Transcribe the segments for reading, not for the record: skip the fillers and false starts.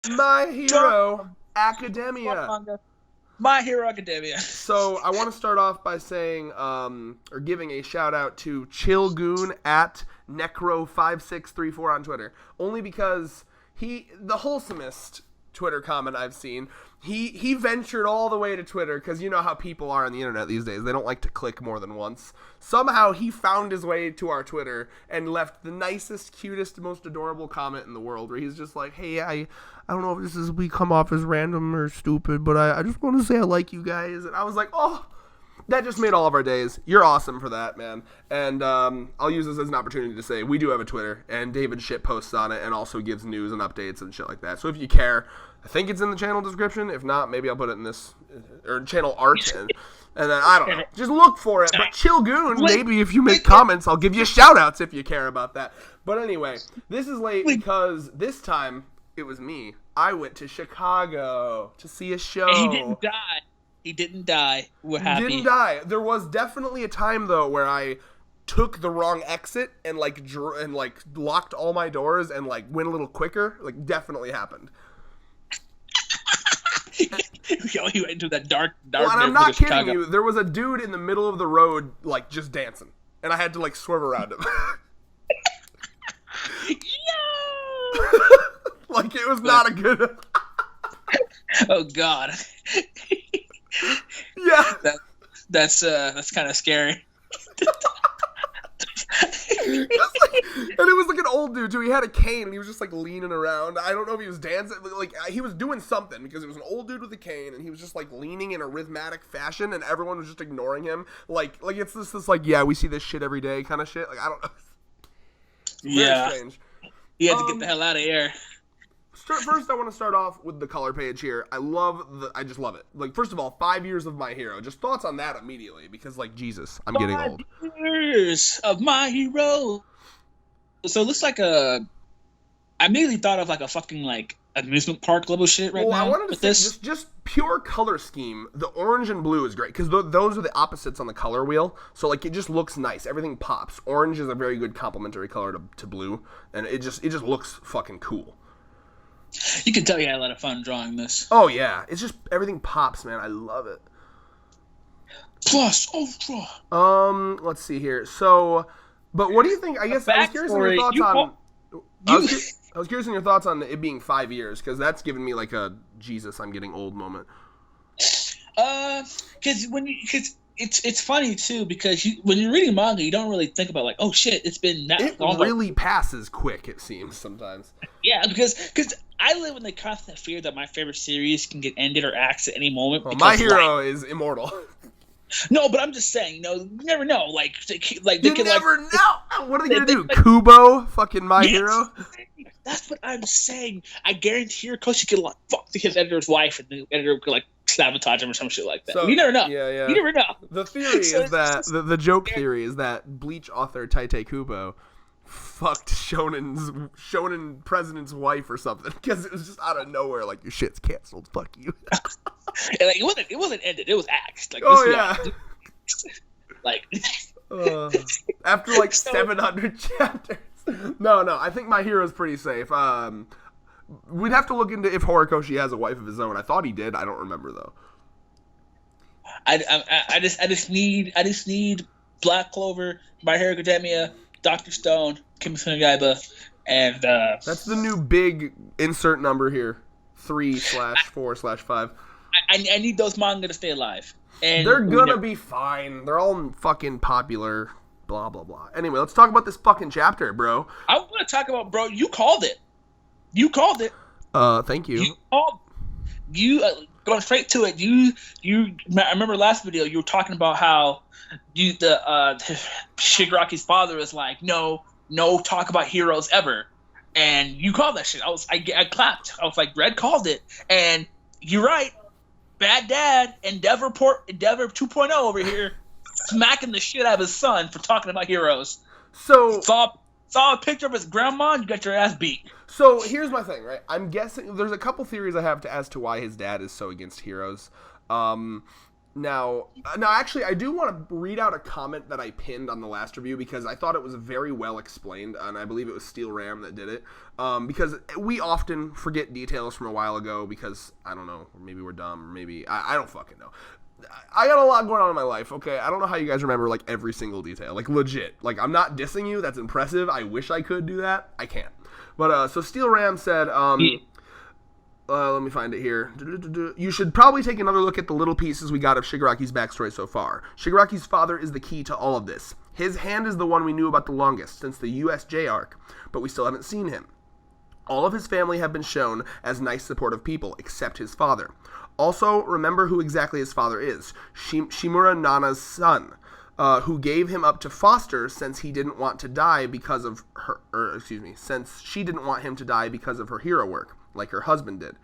My Hero Academia. Manga. My Hero Academia. So I want to start off by saying, or giving a shout out to Chillgoon at Necro5634 on Twitter, only because the wholesomest Twitter comment I've seen. He ventured all the way to Twitter because you know how people are on the internet these days. They don't like to click more than once. Somehow he found his way to our Twitter and left the nicest, cutest, most adorable comment in the world where he's just like, hey, I don't know if this is we come off as random or stupid, but I just want to say I like you guys. And I was like, oh, that just made all of our days. You're awesome for that, man. And I'll use this as an opportunity to say we do have a Twitter, and David shit posts on it and also gives news and updates and shit like that. So if you care, I think it's in the channel description. If not, maybe I'll put it in this, or channel art. And then, I don't know. Just look for it. But Chillgoon, maybe if you make comments, I'll give you shout-outs if you care about that. But anyway, this is late because this time it was me. I went to Chicago to see a show. And he didn't die. He didn't die. We're happy. Didn't die. There was definitely a time though where I took the wrong exit and locked all my doors and like went a little quicker. Like definitely happened. Yo, he went into that dark. Well, and I'm not kidding you. There was a dude in the middle of the road like just dancing, and I had to like swerve around him. Yo! Like it was not a good. Oh God. Yeah. That's kind of scary. And it was like an old dude too. He had a cane and he was just like leaning around. I don't know if he was dancing, like he was doing something because it was an old dude with a cane and he was just like leaning in a rhythmic fashion and everyone was just ignoring him. Like it's this like yeah, we see this shit every day kind of shit. Like I don't know. Yeah. Strange. He had to get the hell out of here. First, I want to start off with the color page here. I just love it. Like, first of all, 5 years of My Hero. Just thoughts on that immediately, because, like, Jesus, I'm getting old. 5 years of My Hero. So it looks like I immediately thought of, like, a fucking, like, amusement park level shit now. I wanted to say, just pure color scheme, the orange and blue is great, because those are the opposites on the color wheel, so, like, it just looks nice. Everything pops. Orange is a very good complementary color to blue, and it just looks fucking cool. You can tell you had a lot of fun drawing this. Oh, yeah. It's just, everything pops, man. I love it. Plus Ultra. Let's see here. So, but what do you think? I guess I was curious on your thoughts on... I was curious on your thoughts on it being 5 years, because that's given me, like, a Jesus, I'm getting old moment. Because it's funny, too, because when you're reading manga, you don't really think about, like, oh, shit, it's been that long. It really passes quick, it seems, sometimes. Yeah, because I live in the constant fear that my favorite series can get ended or axed at any moment. Well, My Hero is immortal. No, but I'm just saying, you never know. Like they never know. What are they gonna do? Kubo, fucking My Hero. That's what I'm saying. I guarantee your coach could like fuck his editor's wife, and the editor could like sabotage him or some shit like that. So, you never know. Yeah. You never know. The theory is that the joke theory is that Bleach author Tite Kubo fucked Shonen president's wife or something, because it was just out of nowhere, like, your shit's canceled, fuck you. And, like, it wasn't ended, it was axed. Like, like after like 700 chapters. No, I think My Hero's pretty safe. We'd have to look into if Horikoshi has a wife of his own. I thought he did. I don't remember though. I just need Black Clover, My Hero Academia, Dr. Stone, Kimetsu no Yaiba, and that's the new big insert number here, 3/4/5. I need those manga to stay alive. And they're gonna be fine. They're all fucking popular. Blah blah blah. Anyway, let's talk about this fucking chapter, bro. I want to talk about, bro. You called it. Thank you. Going straight to it. I remember last video you were talking about how Shigaraki's father is like, no talk about heroes ever, and you called that shit. I clapped. I was like, Red called it, and you're right. Bad Dad, Endeavor 2.0 over here, smacking the shit out of his son for talking about heroes. So saw a picture of his grandma, and you got your ass beat. So here's my thing, right? I'm guessing there's a couple theories I have as to why his dad is so against heroes. Now, actually, I do want to read out a comment that I pinned on the last review because I thought it was very well explained, and I believe it was Steel Ram that did it. Because we often forget details from a while ago because, I don't know, maybe we're dumb, or maybe, I don't fucking know. I got a lot going on in my life, okay? I don't know how you guys remember, like, every single detail. Like, legit. Like, I'm not dissing you. That's impressive. I wish I could do that. I can't. But, so Steel Ram said, let me find it here. You should probably take another look at the little pieces we got of Shigaraki's backstory so far. Shigaraki's father is the key to all of this. His hand is the one we knew about the longest, since the USJ arc, but we still haven't seen him. All of his family have been shown as nice, supportive people, except his father. Also, remember who exactly his father is. Shimura Nana's son, who gave him up to foster since he didn't want to die because of her, since she didn't want him to die because of her hero work, like her husband did.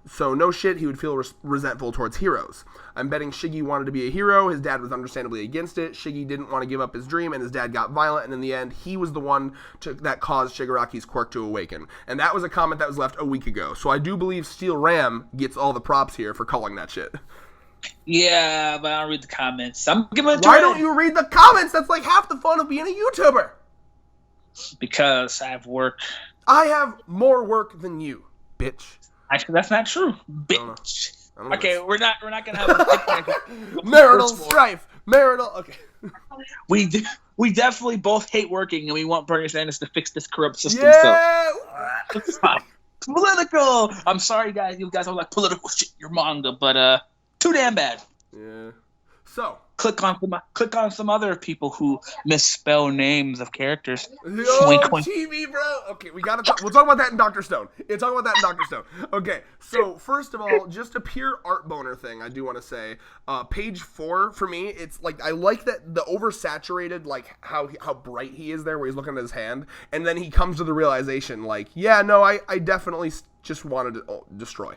So no shit, he would feel resentful towards heroes. I'm betting Shiggy wanted to be a hero. His dad was understandably against it. Shiggy didn't want to give up his dream, and his dad got violent, and in the end, he was the one that caused Shigaraki's quirk to awaken. And that was a comment that was left a week ago. So I do believe Steel Ram gets all the props here for calling that shit. Yeah, but I don't read the comments. I'm giving it. Why don't you read the comments? That's like half the fun of being a YouTuber. Because I have work. I have more work than you, bitch. Actually, that's not true, bitch. I don't know. Okay, we're not gonna have marital strife. Okay. We definitely both hate working, and we want Bernie Sanders to fix this corrupt system. Yeah. So it's fine. Political. I'm sorry, guys. You guys are like political shit. You're manga, but too damn bad. Yeah. So click on some other people who misspell names of characters. Yo, wink, wink. TV, bro. Okay, we'll talk about that in Dr. Stone. Okay, so first of all, just a pure art boner thing, I do want to say. Page 4 for me, it's like I like that the oversaturated, like how bright he is there, where he's looking at his hand, and then he comes to the realization, like, yeah, no, I definitely just wanted to destroy.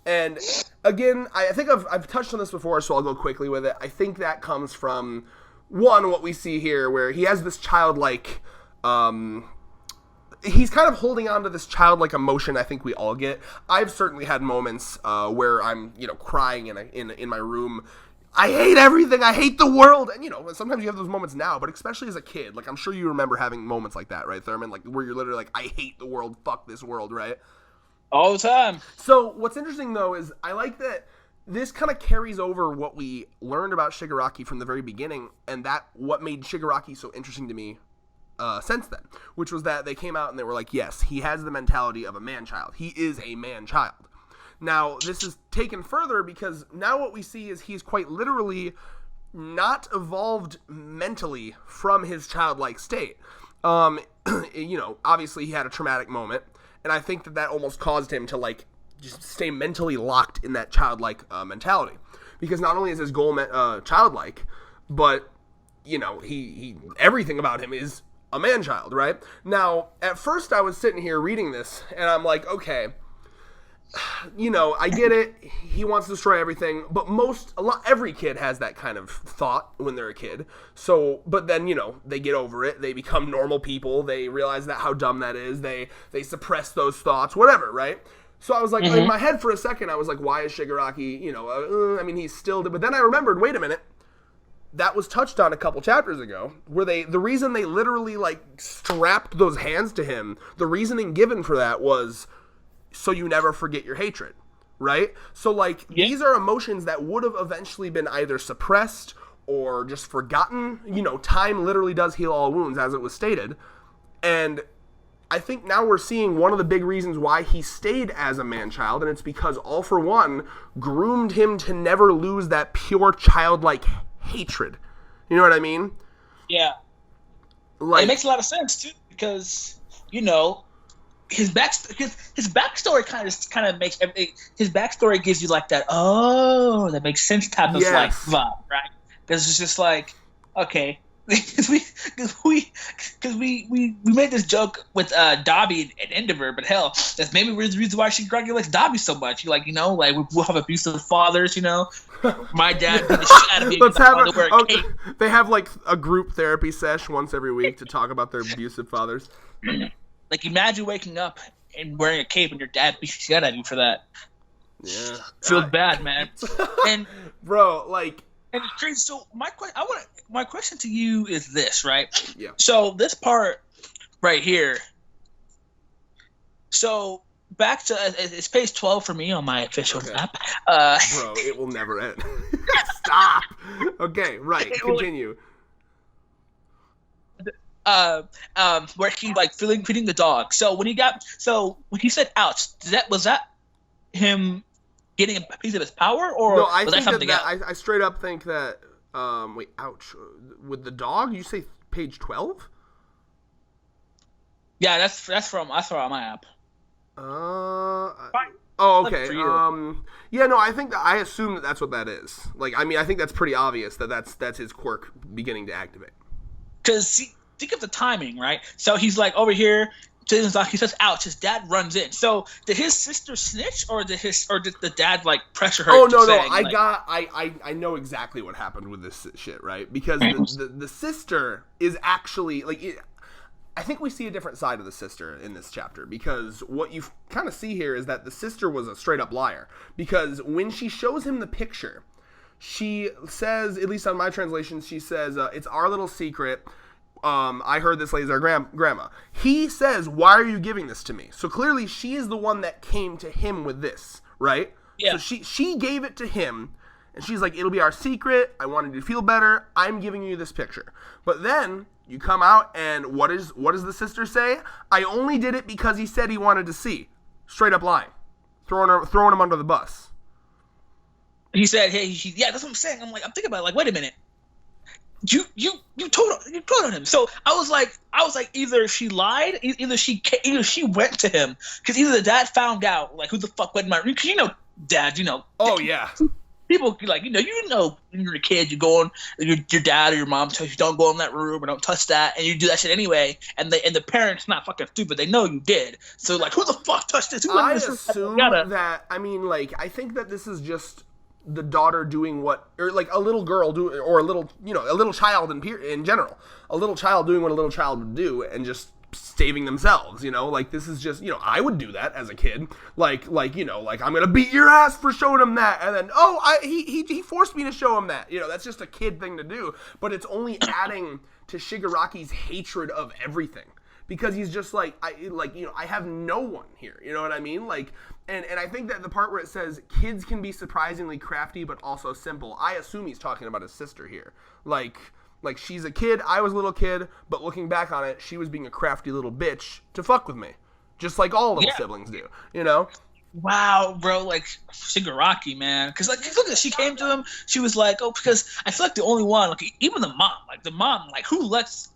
And again, I think I've touched on this before, so I'll go quickly with it. I think that comes from, one, what we see here, where he has this childlike, he's kind of holding on to this childlike emotion I think we all get. I've certainly had moments where I'm, crying in my room. I hate everything. I hate the world. And, sometimes you have those moments now, but especially as a kid. Like, I'm sure you remember having moments like that, right, Thurman? Like, where you're literally like, I hate the world. Fuck this world, right? All the time. So what's interesting, though, is I like that this kind of carries over what we learned about Shigaraki from the very beginning, and that what made Shigaraki so interesting to me since then, which was that they came out and they were like, yes, he has the mentality of a man-child. He is a man-child. Now, this is taken further because now what we see is he's quite literally not evolved mentally from his childlike state. Obviously he had a traumatic moment, and I think that almost caused him to, like, just stay mentally locked in that childlike mentality. Because not only is his goal childlike, but, he everything about him is a man-child, right? Now, at first I was sitting here reading this, and I'm like, okay, I get it. He wants to destroy everything, but every kid has that kind of thought when they're a kid. So, but then, they get over it. They become normal people. They realize how dumb that is. They suppress those thoughts, whatever, right? So I was like, in my head for a second, I was like, why is Shigaraki, he's still, but then I remembered, wait a minute, that was touched on a couple chapters ago, where the reason they literally, like, strapped those hands to him, the reasoning given for that was, so you never forget your hatred, right? So, like, these are emotions that would have eventually been either suppressed or just forgotten. Time literally does heal all wounds, as it was stated. And I think now we're seeing one of the big reasons why he stayed as a man-child, and it's because All For One groomed him to never lose that pure childlike hatred. You know what I mean? Yeah. Like, it makes a lot of sense, too, because, his backstory kind of makes everything. His backstory gives you like that. Oh, that makes sense type of like vibe, right? Because it's just like, okay, because we made this joke with Dobby and Endeavor, but hell, that's maybe the reason why Shigaraki likes Dobby so much. We'll have abusive fathers, My dad beat the shit out of me. They have like a group therapy sesh once every week to talk about their abusive fathers. Like, imagine waking up and wearing a cape and your dad beats the shit out of you for that. Yeah. Feels bad, man. And bro, like, And it's crazy. So my question to you is this, right? Yeah. So this part right here. So back to it's page 12 for me on my official map. Bro, it will never end. Stop. Okay, right. Continue. Where he like feeding the dog. So when he said ouch, was that him getting a piece of his power, or no, I was think that something else? I straight up think that wait, ouch. With the dog, you say page 12? Yeah, that's from my app. Oh, okay. Yeah, no, I think I assume that that's what that is. Like, I mean, I think that's pretty obvious that that's his quirk beginning to activate. Because think of the timing, right? So he's like over here. He says, "Ouch!" His dad runs in. So did his sister snitch, or did the dad like pressure her? Oh no, saying, I know exactly what happened with this shit, right? Because the sister is actually like. I think we see a different side of the sister in this chapter, because what you kind of see here is that the sister was a straight up liar, because when she shows him the picture, she says, at least on my translation, she says, it's our little secret. I heard this lady's our grandma. He says, why are you giving this to me? So clearly she is the one that came to him with this, right? Yeah. So she gave it to him, and she's like, it'll be our secret. I wanted you to feel better. I'm giving you this picture. But then you come out, and what does the sister say? I only did it because he said he wanted to see. Straight up lying. Throwing him under the bus. He said, "Hey, yeah, that's what I'm saying." I'm thinking about it, like, wait a minute. You told on him. So I was like, either she lied, either she went to him, because either the dad found out, like, who the fuck went my, because dad, Oh yeah. People like when you're a kid, you go on your dad or your mom tells you don't go in that room or don't touch that, and you do that shit anyway, and the parents not fucking stupid, they know you did. So like, who the fuck touched this? I assume that, I mean, like, I think that this is just the daughter doing what, or like a little girl do, or a little child in general, a little child doing what a little child would do, and just saving themselves, like, this is just, I would do that as a kid, like I'm gonna beat your ass for showing him that, and then he forced me to show him that, that's just a kid thing to do, but it's only adding to Shigaraki's hatred of everything, because he's just like, I have no one here, you know what I mean, like, and I think that the part where it says kids can be surprisingly crafty but also simple, I assume he's talking about his sister here, like she's a kid, I was a little kid, but looking back on it, she was being a crafty little bitch to fuck with me. Just like all little siblings do, Wow, bro, like, Shigaraki, man. Because, like, look, she came to him, she was like, oh, because I feel like the only one, like, even the mom, who lets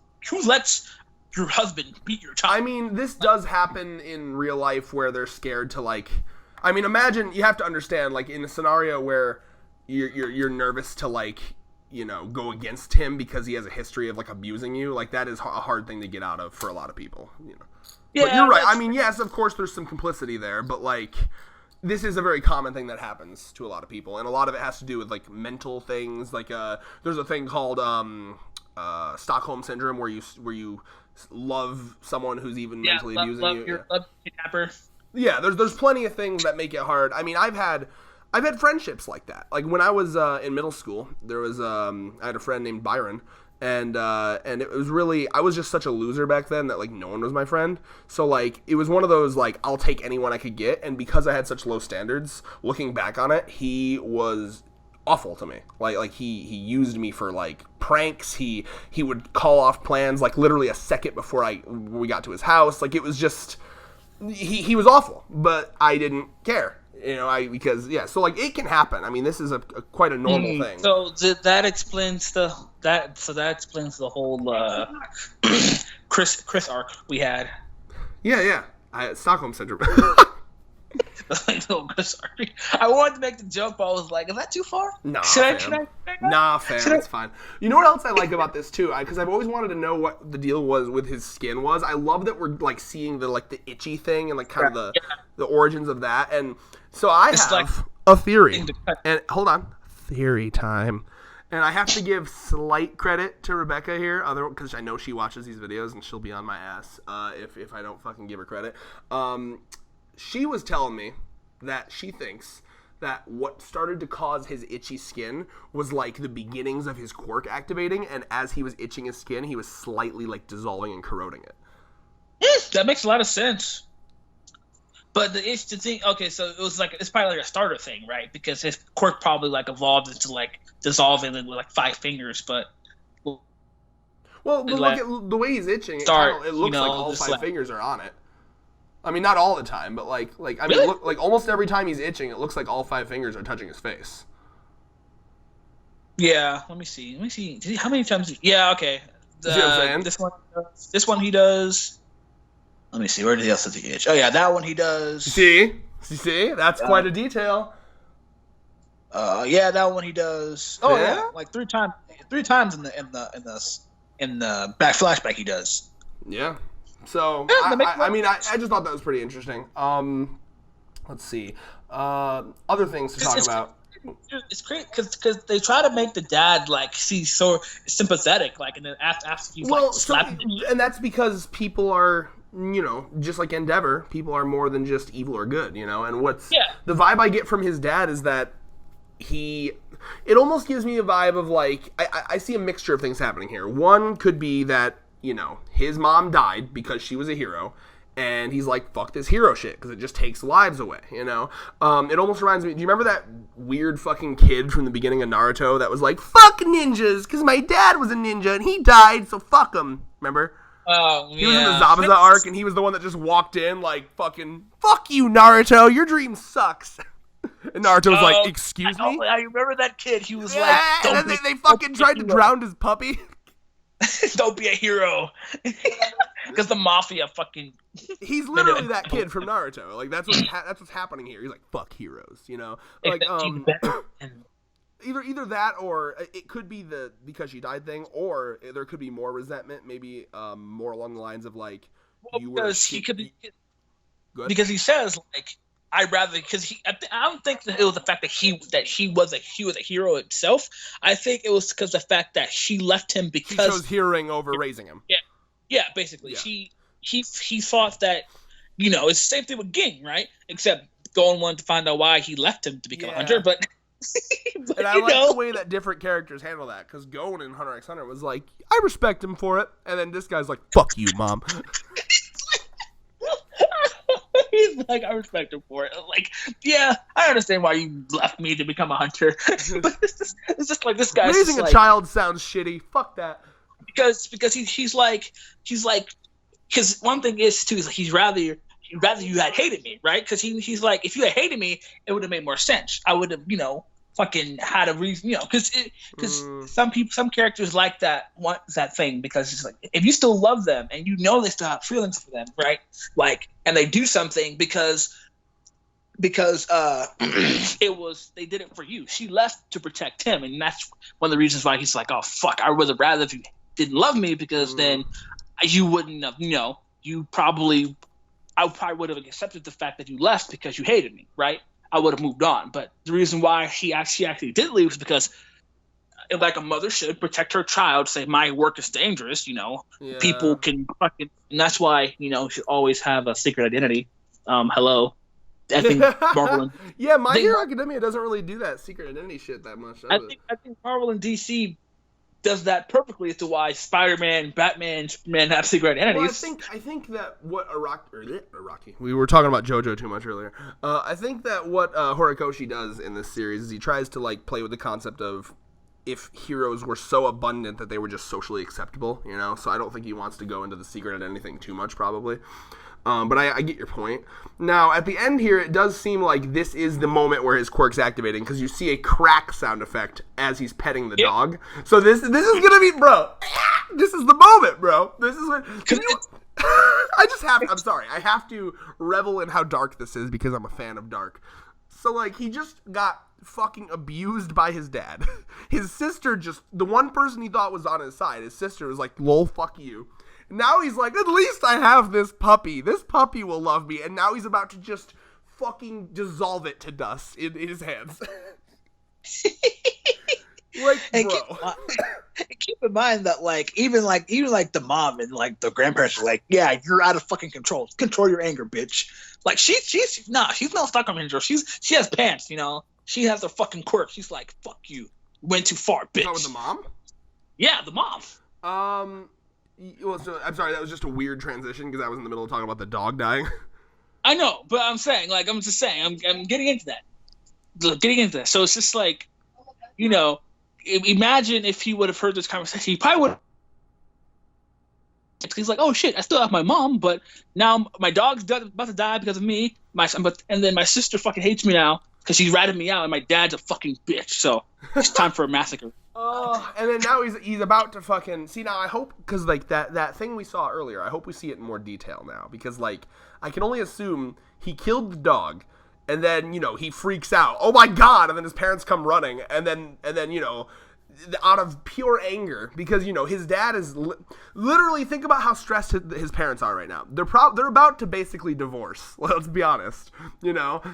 your husband beat your child? I mean, this does happen in real life where they're scared to, like, I mean, imagine, you have to understand, like, in a scenario where you're nervous to, like, go against him because he has a history of, like, abusing you, like, that is a hard thing to get out of for a lot of people, Yeah, but you're right. I mean, yes, of course there's some complicity there, but, like, this is a very common thing that happens to a lot of people, and a lot of it has to do with, like, mental things, like, there's a thing called, Stockholm Syndrome, where you love someone who's even mentally abusing you. Love kidnapper. Yeah, there's plenty of things that make it hard. I mean, I've had friendships like that. Like, when I was in middle school, there was I had a friend named Byron, and it was really, I was just such a loser back then that, like, no one was my friend. So, like, it was one of those, like, I'll take anyone I could get, and because I had such low standards, looking back on it, he was awful to me. Like he used me for, like, pranks. He would call off plans, like, literally a second before we got to his house. Like, it was just, he was awful, but I didn't care. So, like, it can happen. I mean, this is a quite a normal thing. So that explains the whole Chris arc we had. Yeah. Stockholm Syndrome. I wanted to make the joke, but I was like, is that too far? Nah, fam. It's fine. You know what else I like about this, too? Because I've always wanted to know what the deal was with his skin was. I love that we're, like, seeing the itchy thing and, like, kind of the origins of that. And so I have a theory. And hold on. Theory time. And I have to give slight credit to Rebecca here, because I know she watches these videos and she'll be on my ass if I don't fucking give her credit. She was telling me that she thinks that what started to cause his itchy skin was like the beginnings of his quirk activating, and as he was itching his skin, he was slightly like dissolving and corroding it. That makes a lot of sense. But the thing, okay, so it's probably like a starter thing, right? Because his quirk probably like evolved into like dissolving with like 5 fingers, but. Well, but look at the way he's itching. It looks like all 5 fingers are on it. I mean, not all the time, but I mean, really? look, like almost every time he's itching, it looks like all 5 fingers are touching his face. Yeah, let me see. How many times? Yeah, okay. See what I'm saying? This one he does. Let me see. Where did he else does he itch? Oh yeah, that one he does. See, that's quite a detail. Yeah, that one he does. Oh yeah, like 3 times. 3 times in the back flashback he does. Yeah. So I just thought that was pretty interesting. Let's see. Other things to talk about. It's great because they try to make the dad like see so sympathetic, like, and then after he's slapping him. And that's because people are, just like Endeavor, people are more than just evil or good, And the vibe I get from his dad is that it almost gives me a vibe of like I see a mixture of things happening here. One could be that his mom died because she was a hero, and he's like, fuck this hero shit, because it just takes lives away, It almost reminds me, do you remember that weird fucking kid from the beginning of Naruto that was like, fuck ninjas, because my dad was a ninja, and he died, so fuck him, remember? Oh, yeah. He was in the Zabuza arc, and he was the one that just walked in like, fucking, fuck you, Naruto, your dream sucks. And Naruto was like, excuse me? I remember that kid, he was like... and then they fucking tried to drown his puppy. Don't be a hero. Because the mafia fucking... He's literally that kid from Naruto. Like, that's what's happening here. He's like, fuck heroes, Like, either that, or it could be the because she died thing, or there could be more resentment, maybe more along the lines of, like, because he says, like, I'd rather, because I don't think that it was the fact that he was a hero himself. I think it was because the fact that she left him because she chose hearing over raising him. Yeah, basically, yeah. He thought that it's the same thing with Ging, right? Except Gon wanted to find out why he left him to become a hunter, but. And I like the way that different characters handle that, because Gon in Hunter x Hunter was like, I respect him for it, and then this guy's like, fuck you, mom. He's like, I respect him for it. I'm like, yeah, I understand why you left me to become a hunter. But it's just like this guy. Raising a child sounds shitty. Fuck that. Because he's like, because one thing is too, he's rather you had hated me, right? Because he's like, if you had hated me, it would have made more sense. I would have, fucking had a reason, because some characters like that want that thing, because it's like, if you still love them and they still have feelings for them, right? Like, and they do something because they did it for you. She left to protect him, and that's one of the reasons why he's like, oh fuck, I would have rather if you didn't love me, because then you wouldn't have, I probably would have accepted the fact that you left because you hated me, right? I would have moved on. But the reason why she actually did leave was because, like a mother should, protect her child, say, my work is dangerous, people can fucking, and that's why, you should always have a secret identity. Hello. I think Marvel and yeah, My Hero Academia doesn't really do that secret identity shit that much. I think Marvel and DC does that perfectly as to why Spider-Man, Batman, Superman have secret identities. Well, I think that what Araki, we were talking about JoJo too much earlier. I think that what Horikoshi does in this series is he tries to like play with the concept of if heroes were so abundant that they were just socially acceptable, So I don't think he wants to go into the secret identity thing too much, probably. But I get your point. Now, at the end here, it does seem like this is the moment where his quirk's activating, because you see a crack sound effect as he's petting the dog. So this is gonna be, bro. This is the moment, bro. This is what. I'm sorry. I have to revel in how dark this is because I'm a fan of dark. So like, he just got fucking abused by his dad. His sister the one person he thought was on his side, his sister was like, lol, fuck you. Now he's like, at least I have this puppy. This puppy will love me. And now he's about to just fucking dissolve it to dust in his hands. Like, bro. Keep in mind that even the mom and like the grandparents are like, yeah, you're out of fucking control. Control your anger, bitch. Like she's no Stockholm syndrome. She has pants, She has a fucking quirk. She's like, fuck you. Went too far, bitch. You talking with the mom? Yeah, the mom. Well, so, I'm sorry, that was just a weird transition because I was in the middle of talking about the dog dying. I know, but I'm saying, like, I'm just saying, I'm getting into that. Getting into that. So it's just like, you know, imagine if he would have heard this conversation. He probably would. He's like, oh shit, I still have my mom, but now my dog's about to die because of me. And then my sister fucking hates me now because she's ratted me out, and my dad's a fucking bitch. So it's time for a massacre. Oh, and then now he's about to fucking see. Now I hope, because like that thing we saw earlier, I hope we see it in more detail now, because like I can only assume he killed the dog, and then he freaks out. Oh my god! And then his parents come running, and then out of pure anger, because his dad is literally, think about how stressed his parents are right now. They're about to basically divorce. Let's be honest,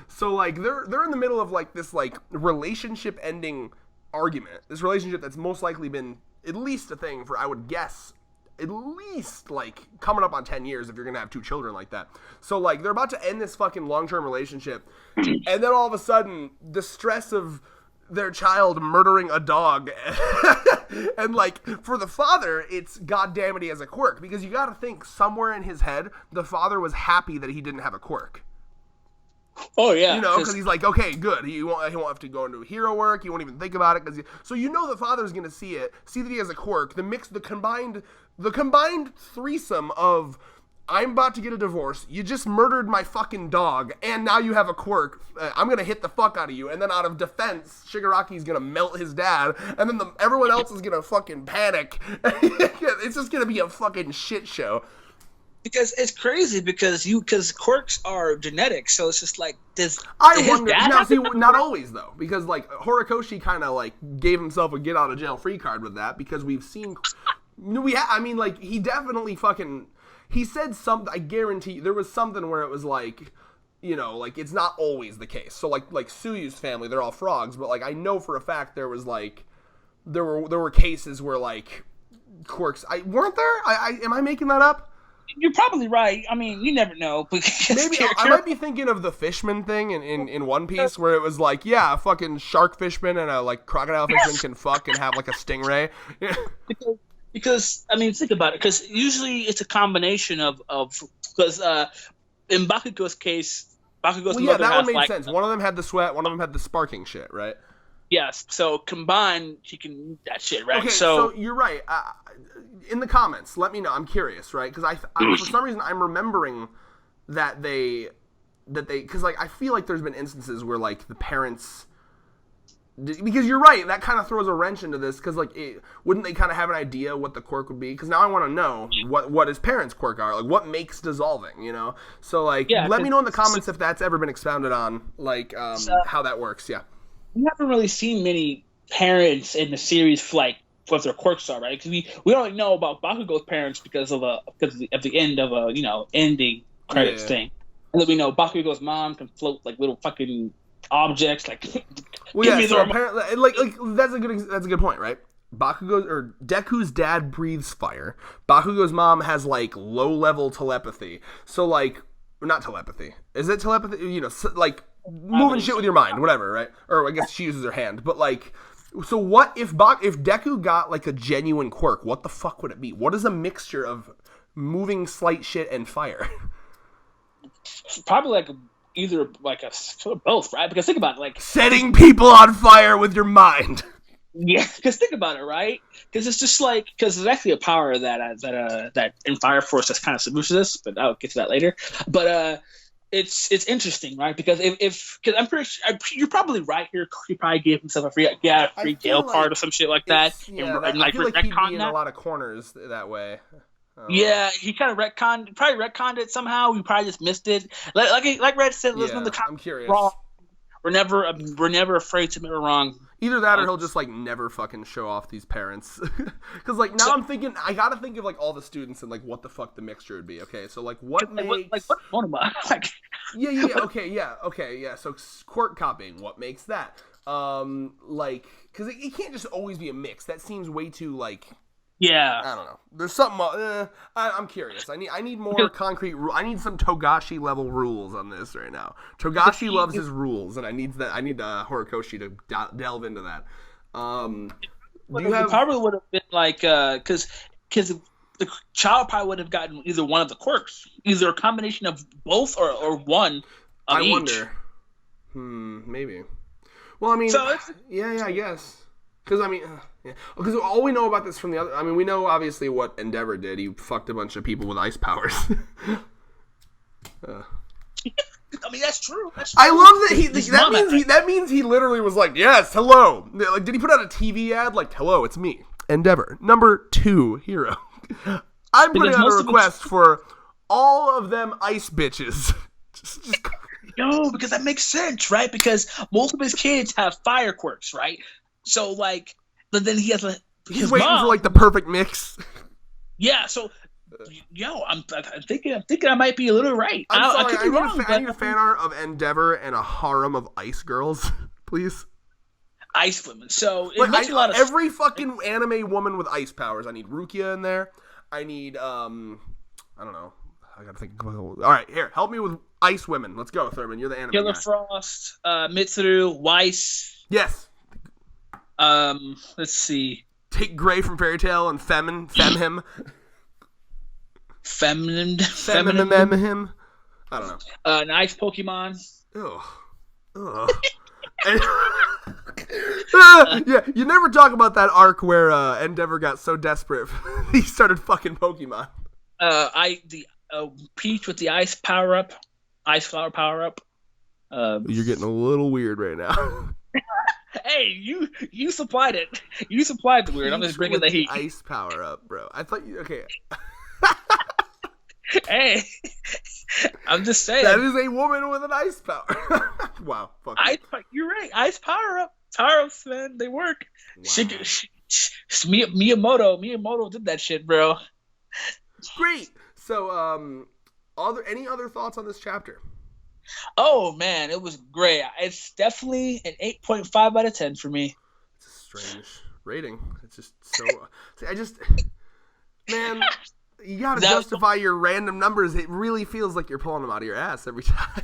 So like they're in the middle of like this like relationship ending argument. This relationship that's most likely been at least a thing for, I would guess, at least like coming up on 10 years if you're gonna have 2 children like that. So like they're about to end this fucking long-term relationship, and then all of a sudden the stress of their child murdering a dog and like for the father, it's goddamn it, he has a quirk, because you gotta think somewhere in his head the father was happy that he didn't have a quirk. Oh yeah, because he's like, okay, good. He won't have to go into hero work. He won't even think about it, so the father's gonna see that he has a quirk. The combined threesome of, I'm about to get a divorce, you just murdered my fucking dog, and now you have a quirk. I'm gonna hit the fuck out of you, and then out of defense, Shigaraki's gonna melt his dad, and then everyone else is gonna fucking panic. It's just gonna be a fucking shit show. Because it's crazy because quirks are genetic, so it's just like I wonder. Now, see, not always though, because like Horikoshi kind of like gave himself a get out of jail free card with that, because we've seen, I mean, like he definitely fucking, he said something. I guarantee there was something where it was like, like it's not always the case. So like Tsuyu's family, they're all frogs, but like I know for a fact there was like there were cases where like quirks. Weren't there? Am I making that up? You're probably right. I mean, you never know. Maybe I might be thinking of the fishman thing in One Piece, where it was like, yeah, a fucking shark fishman and a like crocodile fishman can fuck and have like a stingray. because I mean, think about it. Because usually it's a combination of because in Bakugo's case, Bakugo's mother that has one made sense. One of them had the sweat. One of them had the sparking shit, right? Yes. So combined, she can eat that shit, right? Okay, so you're right. In the comments, let me know. I'm curious, right? Because I for some reason I'm remembering that they because like I feel like there's been instances where like the parents, because you're right, that kind of throws a wrench into this, because like wouldn't they kind of have an idea what the quirk would be? Because now I want to know what his parents' quirk are, like what makes dissolving, So like let me know in the comments if that's ever been expounded on, like how that works. Yeah, we haven't really seen many parents in the series like what their quirks are, right? Because we only know about Bakugo's parents because of the end of a ending credits thing, and then we know Bakugo's mom can float like little fucking objects, like. Well, yeah. So apparently, like that's a good point, right? Deku's dad breathes fire. Bakugo's mom has like low level telepathy. So like, not telepathy. Is it telepathy? Like moving shit with your mind, whatever, right? Or I guess she uses her hand, but like. So what if Deku got like a genuine quirk? What the fuck would it be? What is a mixture of moving slight shit and fire? Probably like either like a sort of both, right? Because think about it, like setting people on fire with your mind. Yeah, because think about it, right? Because it's just like, because there's actually a power that in Fire Force that's kind of similar to this, but I'll get to that later. But it's interesting, right? Because because I'm pretty sure you're probably right here. He probably gave himself a free Gale card or some shit like that. Yeah, I feel like he'd be in a lot of corners that way. Yeah, he kind of retconned it somehow. We probably just missed it. Like Red said, listen to the I'm curious. Wrong. We're never afraid to admit we're wrong. Either that, or he'll just like never fucking show off these parents. Because like now I'm thinking, I gotta think of like all the students and like what the fuck the mixture would be. Okay, so like what makes what Monoma? Like yeah. Okay, yeah. So quirk copying, what makes that? Like because it can't just always be a mix. That seems way too like. Yeah. I don't know. There's something. I'm curious. I need more concrete. I need some Togashi level rules on this right now. Togashi loves his rules, and I need Horikoshi to delve into that. It probably would have been like because the child probably would have gotten either one of the quirks, either a combination of both or one of each. I wonder. Maybe. Well, I mean, so I guess. Because, I mean, because all we know about this from the other... I mean, we know, obviously, what Endeavor did. He fucked a bunch of people with ice powers. I mean, that's true. I love that that means he literally was like, yes, hello. Like, did he put out a TV ad? Like, hello, it's me, Endeavor, number 2 hero. I'm putting out a request for all of them ice bitches. just No, because that makes sense, right? Because most of his kids have fire quirks, right? So, like, but then he has he's waiting for like the perfect mix. Yeah, so I'm thinking I might be a little right. I need a fan art of Endeavor and a harem of ice girls, please. Ice women. So it makes a lot of every fucking anime woman with ice powers. I need Rukia in there. I need I don't know. I gotta think. All right, here, help me with ice women. Let's go, Thurman. You're the anime Killer guy. Frost, Mitsuru, Weiss. Yes. Let's see. Take Gray from Fairy Tail and fem him. Feminine him. I don't know. An ice Pokemon. Ugh. Yeah, you never talk about that arc where Endeavor got so desperate he started fucking Pokemon. Peach with the ice power up, ice flower power up. You're getting a little weird right now. Hey, you supplied it. You supplied the weird. I'm just bringing the heat. Ice power up, bro. I thought you okay. Hey, I'm just saying. That is a woman with an ice power. Wow. Fuck you're right. Ice power up. Power ups, man. They work. Wow. Miyamoto did that shit, bro. Great. So, any other thoughts on this chapter? Oh man, it was great. It's definitely an 8.5 out of 10 for me. It's a strange rating. It's just so. Man, you gotta justify your random numbers. It really feels like you're pulling them out of your ass every time.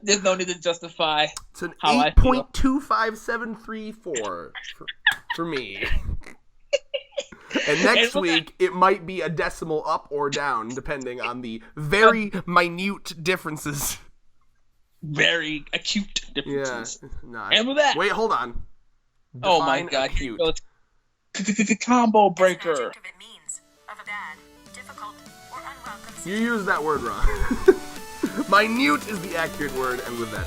There's no need to justify. It's an 8.25734 for me. And next week, it might be a decimal up or down, depending on the very minute differences. Very acute differences. Yeah. Nah, and with that... Wait, hold on. Oh my god. Acute. Combo breaker. You used that word wrong. Minute is the accurate word, and with that,